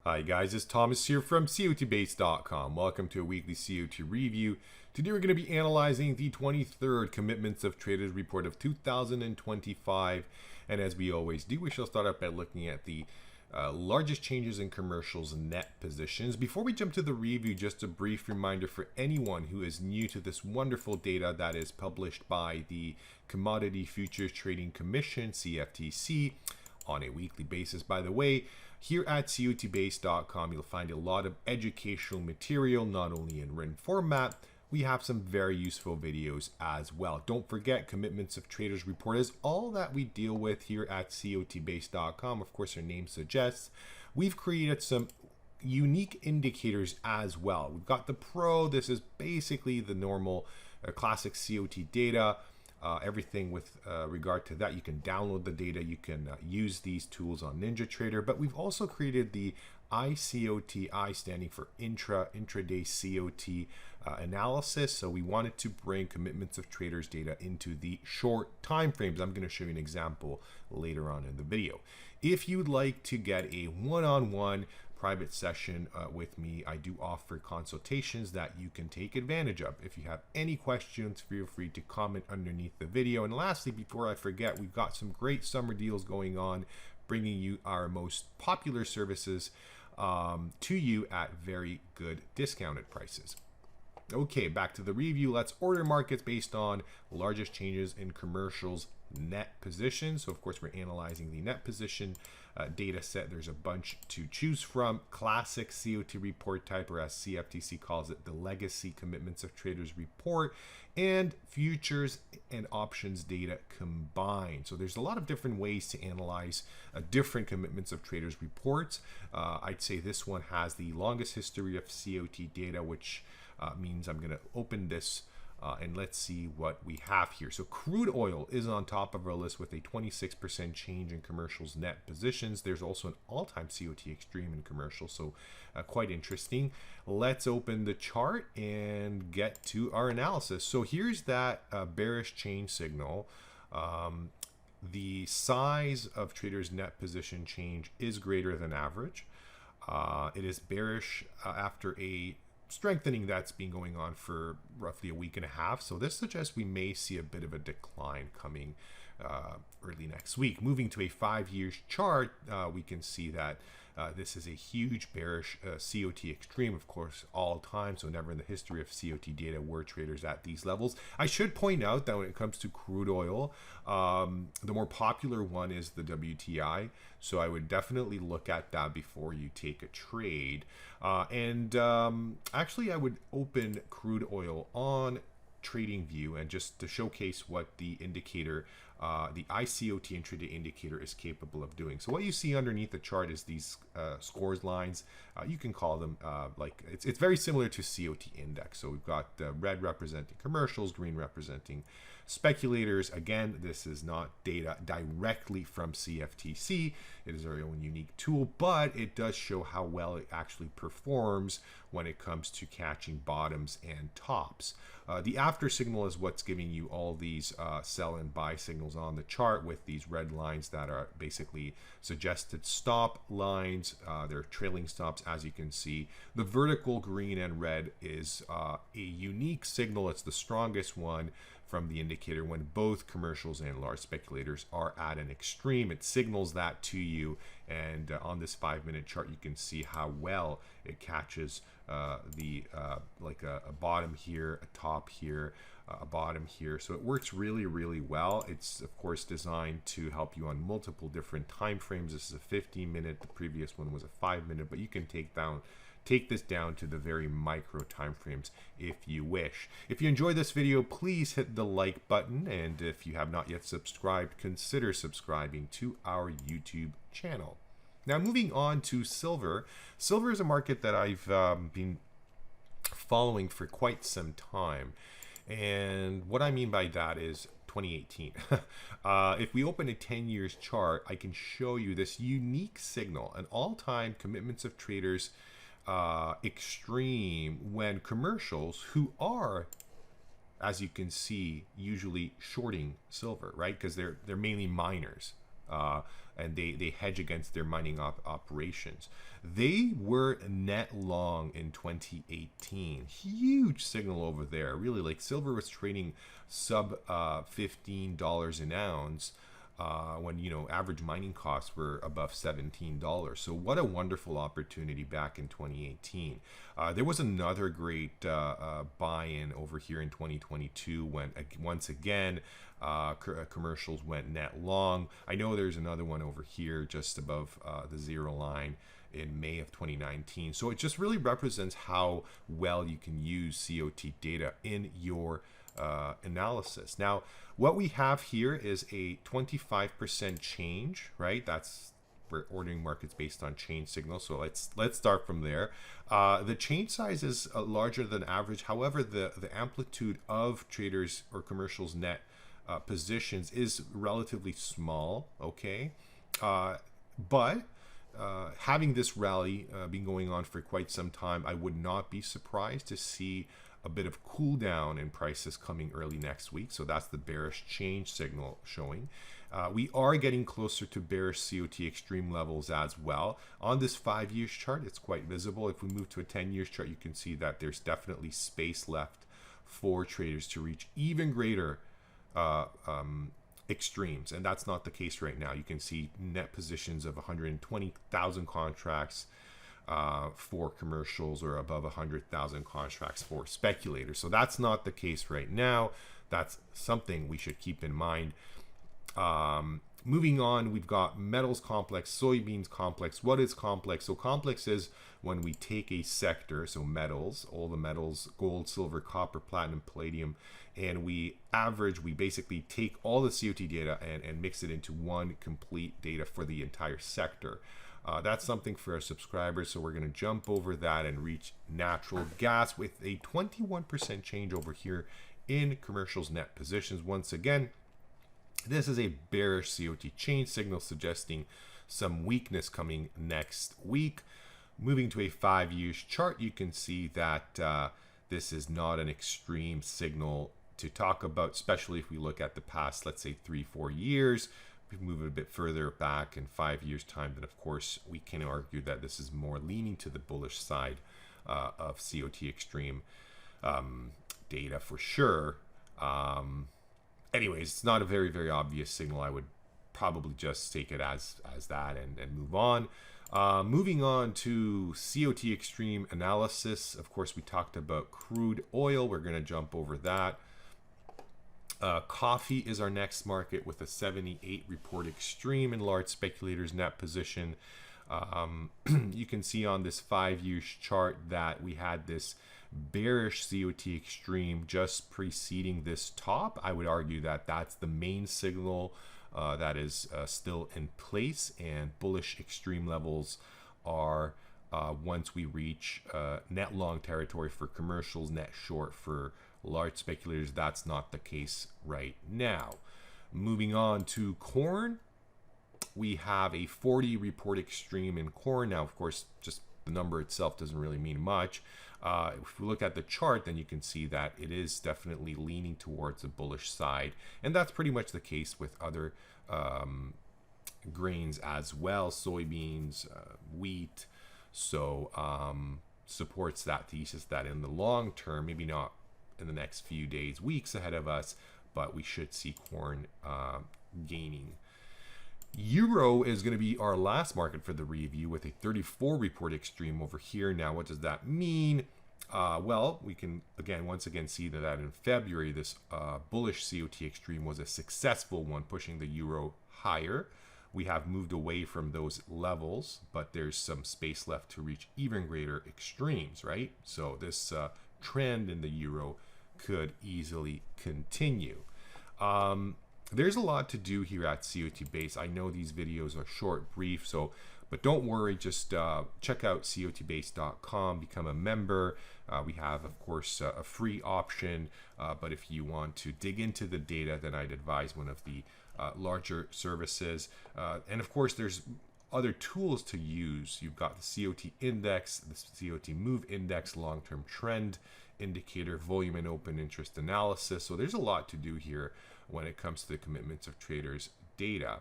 Hi guys, it's Thomas here from COTBase.com. Welcome to a weekly COT review. Today we're going to be analyzing the 23rd Commitments of Traders report of 2025. And as we always do, we shall start up by looking at the largest changes in commercials net positions. Before we jump to the review, just a brief reminder for anyone who is new to this wonderful data that is published by the Commodity Futures Trading Commission, CFTC, on a weekly basis. By the way, here at COTBase.com, you'll find a lot of educational material, not only in written format, we have some very useful videos as well. Don't forget, Commitments of Traders report is all that we deal with here at COTBase.com. Of course, our name suggests. We've created some unique indicators as well. We've got the Pro. This is basically the normal classic COT data. Everything with regard to that, you can download the data, you can use these tools on NinjaTrader, but we've also created the iCOT, I standing for intraday COT analysis. So we wanted to bring Commitments of Traders data into the short time frames. I'm going to show you an example later on in the video. If you'd like to get a one-on-one private session with me, I do offer consultations that you can take advantage of. If you have any questions, feel free to comment underneath the video. And lastly, before I forget, we've got some great summer deals going on, bringing you our most popular services to you at very good discounted prices. Okay, back to the review. Let's order markets based on largest changes in commercials net position. So of course we're analyzing the net position data set. There's a bunch to choose from. Classic COT report type, or as CFTC calls it, the legacy Commitments of Traders report, and futures and options data combined. So there's a lot of different ways to analyze different Commitments of Traders reports. I'd say this one has the longest history of COT data, which means I'm going to open this and let's see what we have here. So crude oil is on top of our list with a 26% change in commercials net positions. There's also an all-time COT Extreme in commercials, so quite interesting. Let's open the chart and get to our analysis. So here's that bearish change signal. The size of traders' net position change is greater than average. It is bearish after a strengthening that's been going on for roughly a week and a half. So this suggests we may see a bit of a decline coming early next week. Moving to a 5-year chart, we can see that this is a huge bearish COT Extreme, of course, all time. So never in the history of COT data were traders at these levels. I should point out that when it comes to crude oil, the more popular one is the WTI. So I would definitely look at that before you take a trade. Actually, I would open crude oil on TradingView, and just to showcase what the indicator, the iCOT Intraday Indicator, is capable of doing. So what you see underneath the chart is these scores lines. You can call them like it's very similar to COT index. So we've got red representing commercials, green representing speculators. Again, this is not data directly from CFTC. It is our own unique tool, but it does show how well it actually performs when it comes to catching bottoms and tops. The AfterSignal is what's giving you all these sell and buy signals on the chart, with these red lines that are basically suggested stop lines. They're trailing stops, as you can see. The vertical green and red is a unique signal. It's the strongest one from the indicator when both commercials and large speculators are at an extreme. It signals that to you, and on this 5-minute chart you can see how well it catches like a bottom here, a top here, a bottom here. So it works really, really well. It's of course designed to help you on multiple different time frames. This is a 15-minute, the previous one was a 5-minute, but you can take this down to the very micro time frames if you wish. If you enjoyed this video, please hit the like button, and if you have not yet subscribed, consider subscribing to our YouTube channel. Now moving on to silver. Silver is a market that I've been following for quite some time, and what I mean by that is 2018. If we open a 10 years chart, I can show you this unique signal, an all-time Commitments of Traders extreme, when commercials, who are, as you can see, usually shorting silver, right? Because they're mainly miners. and they hedge against their mining operations. They were net long in 2018. Huge signal over there. Really, like silver was trading sub $15 an ounce. When average mining costs were above $17. So what a wonderful opportunity back in 2018. There was another great buy-in over here in 2022 when once again commercials went net long. I know there's another one over here just above the zero line in May of 2019. So it just really represents how well you can use COT data in your analysis. Now, what we have here is a 25% change, right? We're ordering markets based on change signals. So let's start from there. The change size is larger than average. However, the amplitude of traders or commercials net positions is relatively small. Okay, but having this rally been going on for quite some time, I would not be surprised to see a bit of cool down in prices coming early next week. So that's the bearish change signal showing. We are getting closer to bearish COT extreme levels as well. On this 5-year chart, it's quite visible. If we move to a 10-year chart, you can see that there's definitely space left for traders to reach even greater extremes. And that's not the case right now. You can see net positions of 120,000 contracts for commercials, or above 100,000 contracts for speculators. So that's not the case right now. That's something we should keep in mind. Moving on, we've got metals complex, soybeans complex. What is complex? So complex is when we take a sector, so metals, all the metals, gold, silver, copper, platinum, palladium, and we basically take all the COT data and mix it into one complete data for the entire sector. That's something for our subscribers, so we're going to jump over that and reach natural gas with a 21% change over here in commercials net positions. Once again, this is a bearish COT change signal suggesting some weakness coming next week. Moving to a 5-year chart, you can see that this is not an extreme signal to talk about, especially if we look at the past, let's say 3-4 years. If we move it a bit further back in 5 years time, then of course we can argue that this is more leaning to the bullish side of COT extreme data for sure. Anyways, it's not a very, very obvious signal. I would probably just take it as that and move on. Moving on to COT extreme analysis. Of course, we talked about crude oil. We're going to jump over that. Coffee is our next market with a 78 report extreme in large speculators net position. You can see on this 5-year chart that we had this bearish COT extreme just preceding this top. I would argue that that's the main signal that is still in place, and bullish extreme levels are once we reach net long territory for commercials, net short for large speculators. That's not the case right now. Moving on to corn, we have a 40 report extreme in corn. Now, of course, just the number itself doesn't really mean much. If we look at the chart, then you can see that it is definitely leaning towards the bullish side, and that's pretty much the case with other grains as well. Soybeans, wheat, so supports that thesis that in the long term, maybe not in the next few days, weeks ahead of us, but we should see corn gaining. Euro is going to be our last market for the review with a 34 report extreme over here. Now, what does that mean? Well, we can once again see that in February, this bullish COT extreme was a successful one, pushing the euro higher. We have moved away from those levels, but there's some space left to reach even greater extremes, right? So this trend in the euro could easily continue. There's a lot to do here at COTBase. I know these videos are short, brief, but don't worry, just check out COTBase.com, become a member. We have, of course, a free option, but if you want to dig into the data, then I'd advise one of the larger services. And of course, there's other tools to use. You've got the COT index, the COT move index, long-term trend indicator, volume and open interest analysis. So there's a lot to do here when it comes to the commitments of traders data.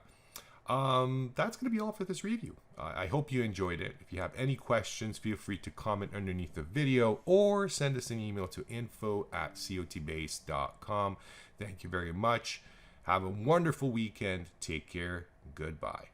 That's going to be all for this review. I hope you enjoyed it. If you have any questions, feel free to comment underneath the video or send us an email to info@cotbase.com. Thank you very much. Have a wonderful weekend. Take care. Goodbye.